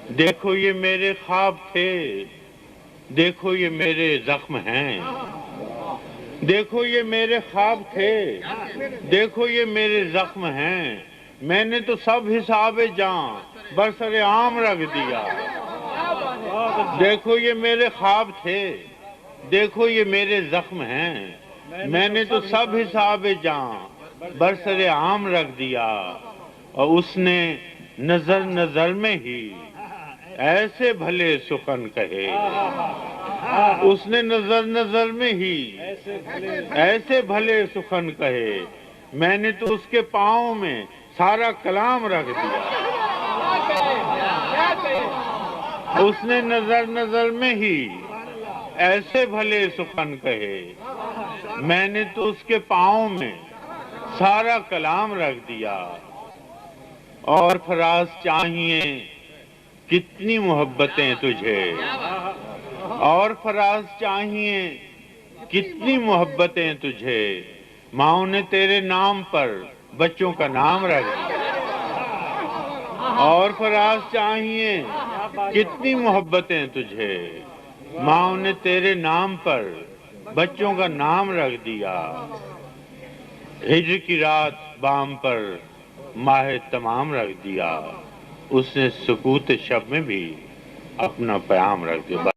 دیکھو یہ میرے خواب تھے، دیکھو یہ میرے زخم ہیں، دیکھو یہ میرے خواب تھے، دیکھو یہ میرے زخم ہیں، میں نے تو سب حساب جاں برسر عام رکھ دیا۔ دیکھو یہ میرے خواب تھے، دیکھو یہ میرے زخم ہیں، میں نے تو سب حساب جاں برسر عام رکھ دیا۔ اور اس نے نظر نظر میں ہی ایسے بھلے سخن کہے، اس نے نظر نظر میں ہی ایسے بھلے سخن کہے، میں نے تو اس کے پاؤں میں سارا کلام رکھ دیا۔ اس نے نظر نظر میں ہی ایسے بھلے سخن کہے، میں نے تو اس کے پاؤں میں سارا کلام رکھ دیا۔ اور فراز چاہیے کتنی محبتیں تجھے، اور فراز چاہیے کتنی محبتیں تجھے، ماؤں نے تیرے نام پر بچوں کا نام رکھ دیا۔ اور فراز چاہیے کتنی محبتیں تجھے، ماؤں نے تیرے نام پر بچوں کا نام رکھ دیا۔ ہجر کی رات بام پر ماہ تمام رکھ دیا، اس نے سکوت شب میں بھی اپنا پیام رکھ دیا۔